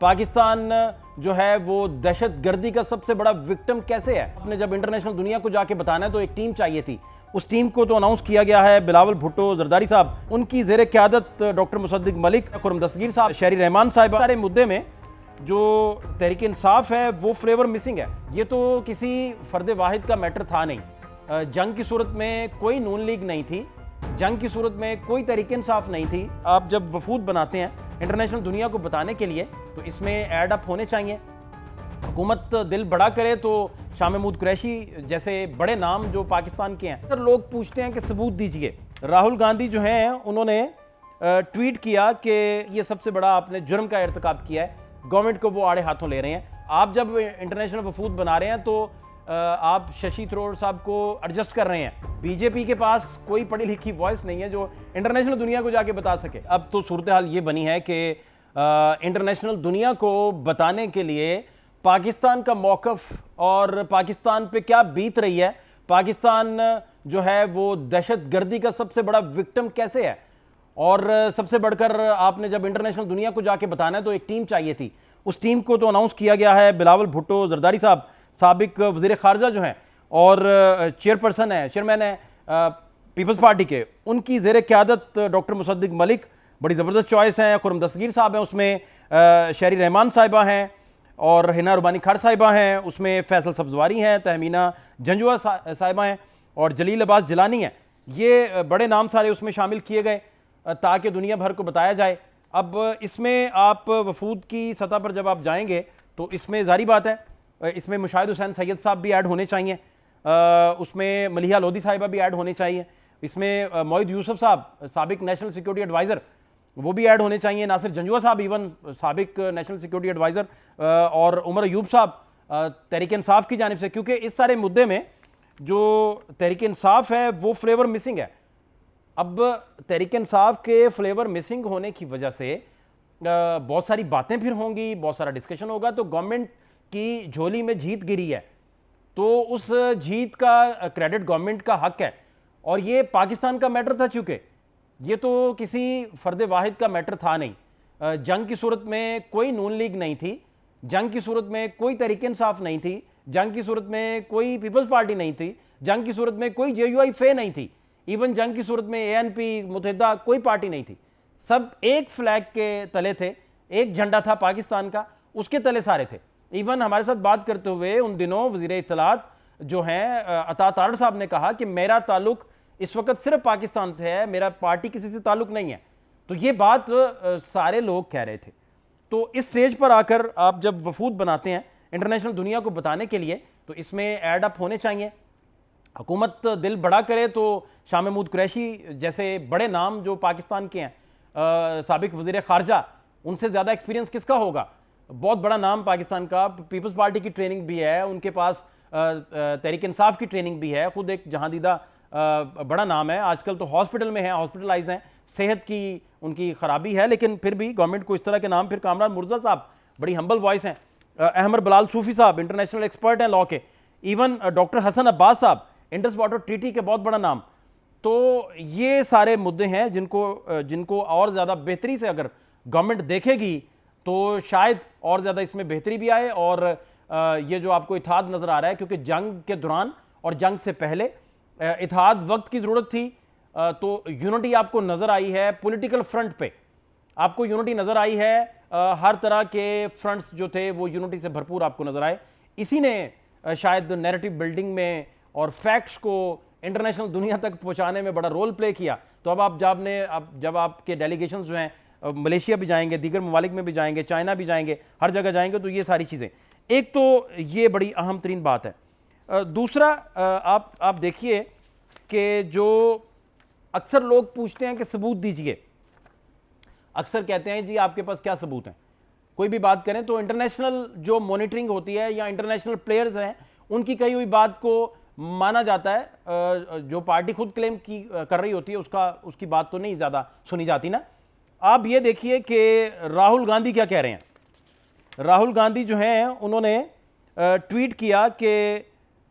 पाकिस्तान जो है वो दहशतगर्दी का सबसे बड़ा विक्टिम कैसे है। आपने जब इंटरनेशनल दुनिया को जाके बताना है तो एक टीम चाहिए थी। उस टीम को तो अनाउंस किया गया है। बिलावल भुट्टो जरदारी साहब, उनकी जेर क़यादत डॉक्टर मुसद्दिक मलिक, खुर्रम दस्तगीर साहब, शहरी रहमान साहिबा, सारे मुद्दे में जो तहरीक इंसाफ है वो फ्लेवर मिसिंग है। ये तो किसी फर्द वाहिद का मैटर था नहीं। जंग की सूरत में कोई नून लीग नहीं थी, जंग की सूरत में कोई तहरीक इंसाफ नहीं थी। आप जब वफूद बनाते हैं इंटरनेशनल दुनिया को बताने के लिए तो इसमें ऐड अप होने चाहिए। हुकूमत दिल बड़ा करे तो शाह महमूद कुरैशी जैसे बड़े नाम जो पाकिस्तान के हैं, अगर लोग पूछते हैं कि सबूत दीजिए। राहुल गांधी जो हैं उन्होंने ट्वीट किया कि ये सबसे बड़ा आपने जुर्म का इर्तिकाब किया है, गवर्नमेंट को वो आड़े हाथों ले रहे हैं। आप जब इंटरनेशनल वफूद बना रहे हैं तो आप शशि थरूर साहब को एडजस्ट कर रहे हैं। बीजेपी के पास कोई पढ़ी लिखी वॉइस नहीं है जो इंटरनेशनल दुनिया को जाके बता सके। अब तो सूरत हाल ये बनी है कि इंटरनेशनल दुनिया को बताने के लिए पाकिस्तान का मौक़िफ़ और पाकिस्तान पे क्या बीत रही है, पाकिस्तान जो है वो दहशतगर्दी का सबसे बड़ा विक्टिम कैसे है। और सबसे बढ़कर आपने जब इंटरनेशनल दुनिया को जाके बताना है तो एक टीम चाहिए थी। उस टीम को तो अनाउंस किया गया है। बिलावल भुट्टो जरदारी साहब साबिक वज़ीर ख़ारजा जो हैं और चेयरपर्सन है, चेयरमैन है पीपल्स पार्टी के, उनकी ज़ेर क़यादत डॉक्टर मुसद्दिक मलिक बड़ी ज़बरदस्त चॉइस हैं। खुर्रम दस्तगीर साहब हैं, उसमें शहरी रहमान साहिबा हैं और हिना रुबानी खार साहिबा हैं, उसमें फैसल सब्जवारी हैं, तहमीना जंजुआ साहिबा हैं और जलील अब्बास जिलानी हैं। ये बड़े नाम सारे उसमें शामिल किए गए ताकि दुनिया भर को बताया जाए। अब इसमें आप वफूद की सतह पर जब आप जाएंगे तो इसमें जारी बात है, इसमें मुशाहिद हुसैन सैयद साहब भी ऐड होने चाहिए, उसमें मलिहा लोधी साहिबा भी ऐड होने चाहिए, इसमें मोइद यूसुफ साहब साबिक नेशनल सिक्योरिटी एडवाइज़र वो भी ऐड होने चाहिए, नासिर जंजुआ साहब इवन साबिक नेशनल सिक्योरिटी एडवाइज़र, और उमर अयूब साहब तहरीक इंसाफ की जानिब से, क्योंकि इस सारे मुद्दे में जो तहरीक इंसाफ है वो फ्लेवर मिसिंग है। अब तहरीक इंसाफ के फ्लेवर मिसिंग होने की वजह से बहुत सारी बातें फिर होंगी, बहुत सारा डिस्कशन होगा। तो गवर्नमेंट की झोली में जीत गिरी है तो उस जीत का क्रेडिट गवर्नमेंट का हक है। और ये पाकिस्तान का मैटर था, चूंकि ये तो किसी फर्द वाहिद का मैटर था नहीं। जंग की सूरत में कोई नून लीग नहीं थी, जंग की सूरत में कोई तहरीक इंसाफ नहीं थी, जंग की सूरत में कोई पीपल्स पार्टी नहीं थी, जंग की सूरत में कोई JUI फे नहीं थी, इवन जंग की सूरत में ANP मुत्तहिदा कोई पार्टी नहीं थी। सब एक फ्लैग के तले थे, एक झंडा था पाकिस्तान का, उसके तले सारे थे। इवन हमारे साथ बात करते हुए उन दिनों वज़ीर इत्तलात जो हैं अता तारड़ साहब ने कहा कि मेरा ताल्लुक इस वक्त सिर्फ पाकिस्तान से है, मेरा पार्टी किसी से ताल्लुक नहीं है। तो ये बात सारे लोग कह रहे थे। तो इस स्टेज पर आकर आप जब वफूद बनाते हैं इंटरनेशनल दुनिया को बताने के लिए तो इसमें ऐड अप होने चाहिए। हुकूमत दिल बड़ा करे तो शाह महमूद कुरैशी जैसे बड़े नाम जो पाकिस्तान के हैं, साबिक वज़ीर ख़ारजा, उनसे ज़्यादा एक्सपीरियंस किसका होगा। बहुत बड़ा नाम पाकिस्तान का, पीपल्स पार्टी की ट्रेनिंग भी है, उनके पास तहरीक इंसाफ की ट्रेनिंग भी है, खुद एक जहांदीदा बड़ा नाम है। आजकल तो हॉस्पिटल में है, हॉस्पिटलाइज हैं, सेहत की उनकी खराबी है, लेकिन फिर भी गवर्नमेंट को इस तरह के नाम। फिर कामरान मुर्जा साहब बड़ी हम्बल वॉइस हैं, अहमद बिलाल सूफी साहब इंटरनेशनल एक्सपर्ट हैं लॉ के, इवन डॉक्टर हसन अब्बास साहब इंडस वाटर ट्रीटी के बहुत बड़ा नाम। तो ये सारे मुद्दे हैं जिनको और ज़्यादा बेहतरी से अगर गवर्नमेंट देखेगी तो शायद और ज़्यादा इसमें बेहतरी भी आए। और ये जो आपको इत्तेहाद नज़र आ रहा है, क्योंकि जंग के दौरान और जंग से पहले इत्तेहाद वक्त की ज़रूरत थी, तो यूनिटी आपको नज़र आई है। पॉलिटिकल फ्रंट पे आपको यूनिटी नज़र आई है, हर तरह के फ्रंट्स जो थे वो यूनिटी से भरपूर आपको नज़र आए। इसी ने शायद नैरेटिव बिल्डिंग में और फैक्ट्स को इंटरनेशनल दुनिया तक पहुँचाने में बड़ा रोल प्ले किया। तो अब जब आपके डेलीगेशंस जो हैं मलेशिया भी जाएंगे, दीगर ममालिक में भी जाएंगे, चाइना भी जाएंगे, हर जगह जाएंगे, तो ये सारी चीज़ें, एक तो ये बड़ी अहम तरीन बात है। दूसरा आप देखिए कि जो अक्सर लोग पूछते हैं कि सबूत दीजिए, अक्सर कहते हैं जी आपके पास क्या सबूत हैं। कोई भी बात करें तो इंटरनेशनल जो मॉनिटरिंग होती है या इंटरनेशनल प्लेयर्स हैं उनकी कही हुई बात को माना जाता है। जो पार्टी खुद क्लेम कर रही होती है उसकी बात तो नहीं ज़्यादा सुनी जाती ना। आप ये देखिए कि राहुल गांधी क्या कह रहे हैं। राहुल गांधी जो हैं उन्होंने ट्वीट किया कि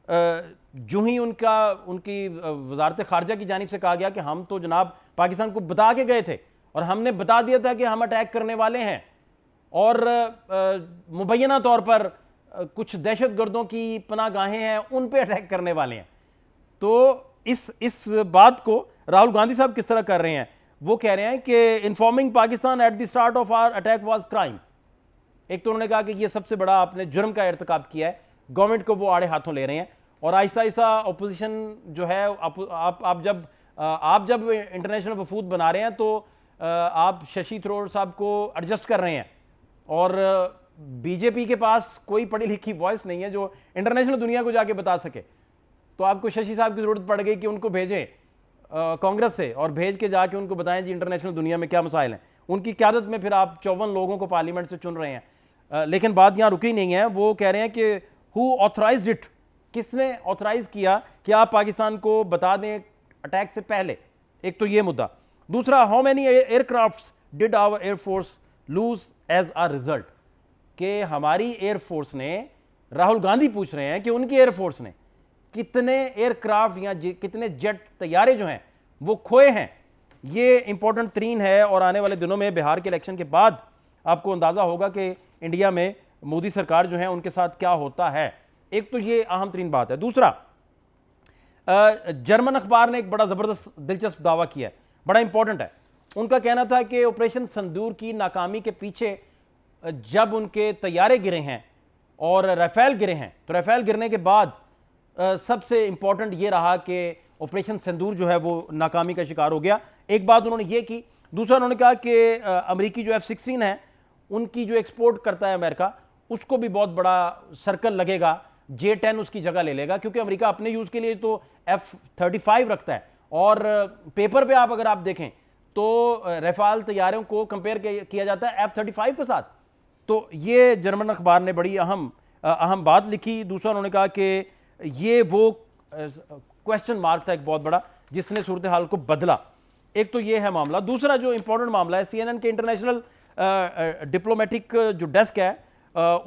जो ही उनकी वजारत खारजा की जानिब से कहा गया कि हम तो जनाब पाकिस्तान को बता के गए थे और हमने बता दिया था कि हम अटैक करने वाले हैं। और मुबैना तौर पर कुछ दहशतगर्दों की पनाहगाहें हैं, उन पे अटैक करने वाले हैं। तो इस बात को राहुल गांधी साहब किस तरह कर रहे हैं? वो कह रहे हैं कि informing Pakistan at the start of our attack was crime. एक तो उन्होंने कहा कि ये सबसे बड़ा आपने जुर्म का इर्तिकाब किया है, गवर्नमेंट को वो आड़े हाथों ले रहे हैं। और आहिस्ता आहिस्ता अपोजिशन जो है, आप जब इंटरनेशनल वफूद बना रहे हैं तो आप शशि थरूर साहब को एडजस्ट कर रहे हैं, और बीजेपी के पास कोई पढ़ी लिखी वॉइस नहीं है जो इंटरनेशनल दुनिया को जाके बता सके। तो आपको शशि साहब की जरूरत पड़ गई कि उनको भेजें कांग्रेस से, और भेज के जाके उनको बताएं जी इंटरनेशनल दुनिया में क्या मसाइल हैं। उनकी क़यादत में फिर आप 54 लोगों को पार्लियामेंट से चुन रहे हैं। लेकिन बात यहां रुकी नहीं है। वो कह रहे हैं कि हु ऑथराइज्ड इट, किसने ऑथराइज किया कि आप पाकिस्तान को बता दें अटैक से पहले। एक तो ये मुद्दा। दूसरा, how many aircrafts did our air force lose as a result, कि हमारी एयरफोर्स ने, राहुल गांधी पूछ रहे हैं कि उनकी एयरफोर्स ने कितने एयरक्राफ्ट या कितने जेट तैयारे जो हैं वो खोए हैं। ये इंपॉर्टेंट तरीन है, और आने वाले दिनों में बिहार के इलेक्शन के बाद आपको अंदाजा होगा कि इंडिया में मोदी सरकार जो है उनके साथ क्या होता है। एक तो ये अहम तरीन बात है। दूसरा, जर्मन अखबार ने एक बड़ा जबरदस्त दिलचस्प दावा किया है, बड़ा इंपॉर्टेंट है। उनका कहना था कि ऑपरेशन सिंदूर की नाकामी के पीछे जब उनके तैयारे गिरे हैं और राफेल गिरे हैं, तो राफेल गिरने के बाद सबसे इंपॉर्टेंट ये रहा कि ऑपरेशन सिंदूर जो है वो नाकामी का शिकार हो गया। एक बात उन्होंने ये की। दूसरा, उन्होंने कहा कि अमेरिकी जो F-16 है उनकी जो एक्सपोर्ट करता है अमेरिका, उसको भी बहुत बड़ा सर्कल लगेगा, J-10 उसकी जगह ले लेगा, क्योंकि अमेरिका अपने यूज के लिए तो F-35 रखता है। और पेपर पे अगर आप देखें तो राफेल तैयारों को कंपेयर किया जाता है F-35 के साथ। तो ये जर्मन अखबार ने बड़ी अहम बात लिखी। दूसरा, उन्होंने कहा कि ये वो क्वेश्चन मार्क था एक बहुत बड़ा, जिसने सूरत हाल को बदला। एक तो ये है मामला। दूसरा जो इंपॉर्टेंट मामला है, CNN के इंटरनेशनल डिप्लोमेटिक जो डेस्क है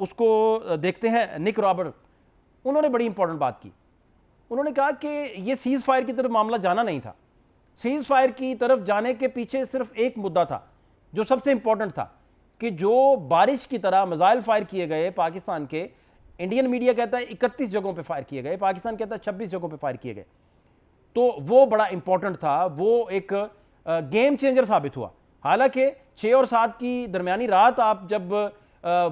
उसको देखते हैं। निक रॉबर्ट, उन्होंने बड़ी इंपॉर्टेंट बात की। उन्होंने कहा कि ये सीज फायर की तरफ मामला जाना नहीं था। सीज फायर की तरफ जाने के पीछे सिर्फ एक मुद्दा था जो सबसे इंपॉर्टेंट था, कि जो बारिश की तरह मिसाइल फायर किए गए पाकिस्तान के, इंडियन मीडिया कहता है 31 जगहों पे फायर किए गए, पाकिस्तान कहता है 26 जगहों पे फायर किए गए। तो वो बड़ा इंपॉर्टेंट था, वो एक गेम चेंजर साबित हुआ। हालांकि 6 और 7 की दरमियानी रात आप जब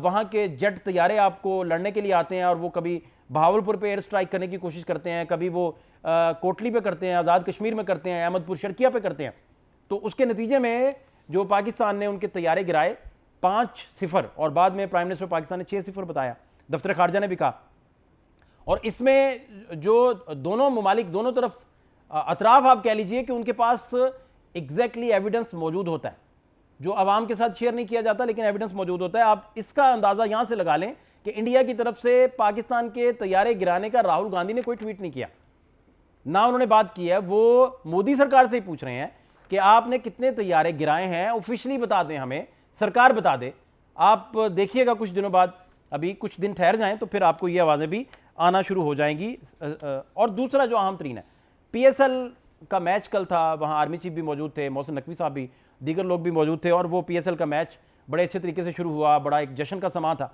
वहां के जेट तैयारे आपको लड़ने के लिए आते हैं, और वो कभी बहावलपुर पे एयर स्ट्राइक करने की कोशिश करते हैं, कभी वो कोटली पे करते हैं, आज़ाद कश्मीर में करते हैं, अहमदपुर शर्किया पे करते हैं, तो उसके नतीजे में जो पाकिस्तान ने उनके तैयारे गिराए 5-0, और बाद में प्राइम मिनिस्टर पाकिस्तान ने 6-0 बताया, दफ्तर खारजा ने भी कहा। और इसमें जो दोनों ममालिक, दोनों तरफ अतराफ आप कह लीजिए कि उनके पास एग्जैक्टली एविडेंस मौजूद होता है, जो आवाम के साथ शेयर नहीं किया जाता, लेकिन एविडेंस मौजूद होता है। आप इसका अंदाजा यहां से लगा लें कि इंडिया की तरफ से पाकिस्तान के तैयारे गिराने का राहुल गांधी ने कोई ट्वीट नहीं किया, ना उन्होंने बात की है। वो मोदी सरकार से ही पूछ रहे हैं कि आपने कितने तैयारे गिराए हैं, ऑफिशियली बता दें, हमें सरकार बता दे। आप देखिएगा कुछ दिनों बाद, अभी कुछ दिन ठहर जाएं तो फिर आपको ये आवाज़ें भी आना शुरू हो जाएंगी। और दूसरा जो अहम तरीन है, PSL का मैच कल था, वहाँ आर्मी चीफ भी मौजूद थे, मोहसिन नकवी साहब भी, दीगर लोग भी मौजूद थे, और वो PSL का मैच बड़े अच्छे तरीके से शुरू हुआ, बड़ा एक जश्न का समा था।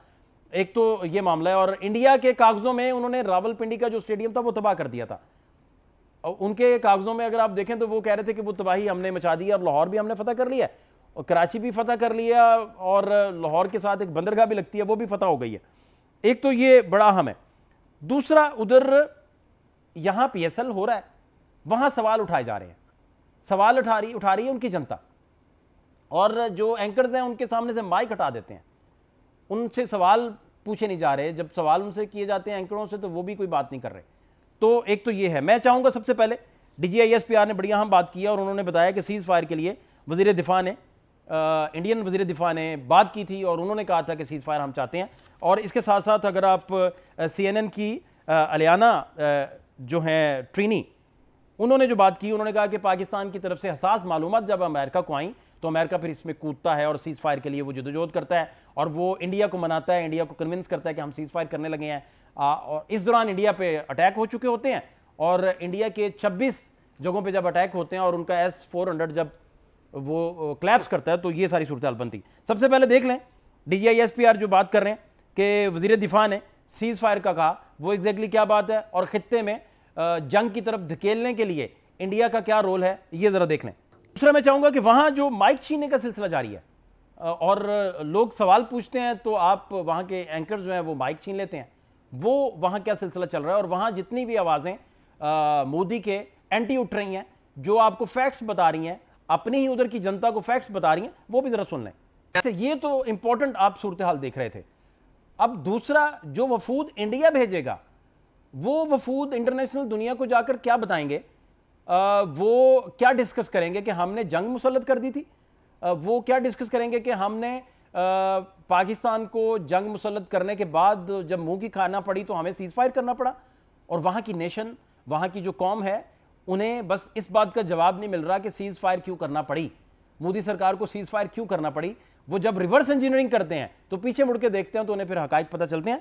एक तो ये मामला है। और इंडिया के कागजों में उन्होंने रावलपिंडी का जो स्टेडियम था वो तबाह कर दिया था। और उनके कागजों में अगर आप देखें तो वो कह रहे थे कि वो तबाही हमने मचा दी है, और लाहौर भी हमने फतह कर लिया, और कराची भी फतह कर लिया, और लाहौर के साथ एक बंदरगाह भी लगती है, वो भी फतह हो गई है। एक तो ये बड़ा अहम है। दूसरा, उधर यहां PSL हो रहा है, वहां सवाल उठाए जा रहे हैं, सवाल उठा रही है उनकी जनता, और जो एंकर्स हैं उनके सामने से माइक हटा देते हैं, उनसे सवाल पूछे नहीं जा रहे। जब सवाल उनसे किए जाते हैं एंकरों से, तो वो भी कोई बात नहीं कर रहे। तो एक तो ये है। मैं चाहूंगा सबसे पहले DGISPR ने बड़ी अहम बात की है, और उन्होंने बताया कि सीज फायर के लिए वजीर दिफा ने, इंडियन वजीर दिफा ने बात की थी, और उन्होंने कहा था कि सीज फायर हम चाहते हैं। और इसके साथ साथ अगर आप CNN की अलियाना जो हैं ट्रीनी, उन्होंने जो बात की, उन्होंने कहा कि पाकिस्तान की तरफ से हसास मालूमात जब अमेरिका को आई, तो अमेरिका फिर इसमें कूदता है और सीज फायर के लिए वो जदोजहद करता है, और वो इंडिया को मनाता है, इंडिया को कन्विंस करता है कि हम सीज फायर करने लगे हैं। और इस दौरान इंडिया पे अटैक हो चुके होते हैं, और इंडिया के 26 जगहों पे जब अटैक होते हैं और उनका S-400 जब वो क्लैप्स करता है, तो ये सारी सूरत हाल बनती। सबसे पहले देख लें DGISPR जो बात कर रहे हैं कि वजीर दिफा ने सीज फायर का कहा, वो एग्जैक्टली क्या बात है और खित्ते में जंग की तरफ धकेलने के लिए इंडिया का क्या रोल है, ये जरा देख लें। दूसरा मैं चाहूंगा कि वहां जो माइक छीनने का सिलसिला जारी है और लोग सवाल पूछते हैं तो आप वहां के एंकर जो हैं वो माइक छीन लेते हैं, वो वहां क्या सिलसिला चल रहा है और वहां जितनी भी आवाजें मोदी के एंटी उठ रही हैं, जो आपको फैक्ट्स बता रही हैं, अपनी ही उधर की जनता को फैक्ट्स बता रही हैं, वो भी जरा सुन लें। ऐसे ये तो इंपॉर्टेंट आप सूरत हाल देख रहे थे। अब दूसरा, जो वफूद इंडिया भेजेगा वो वफूद इंटरनेशनल दुनिया को जाकर क्या बताएंगे, वो क्या डिस्कस करेंगे कि हमने जंग मुसल्लत कर दी थी, वो क्या डिस्कस करेंगे कि हमने पाकिस्तान को जंग मुसल्लत करने के बाद जब मुंह की खाना पड़ी तो हमें सीज फायर करना पड़ा। और वहाँ की नेशन, वहाँ की जो कौम है, उन्हें बस इस बात का जवाब नहीं मिल रहा कि सीज फायर क्यों करना पड़ी, मोदी सरकार को सीज फायर क्यों करना पड़ी। वो जब रिवर्स इंजीनियरिंग करते हैं तो पीछे मुड़ के देखते हैं तो उन्हें फिर हकायक पता चलते हैं।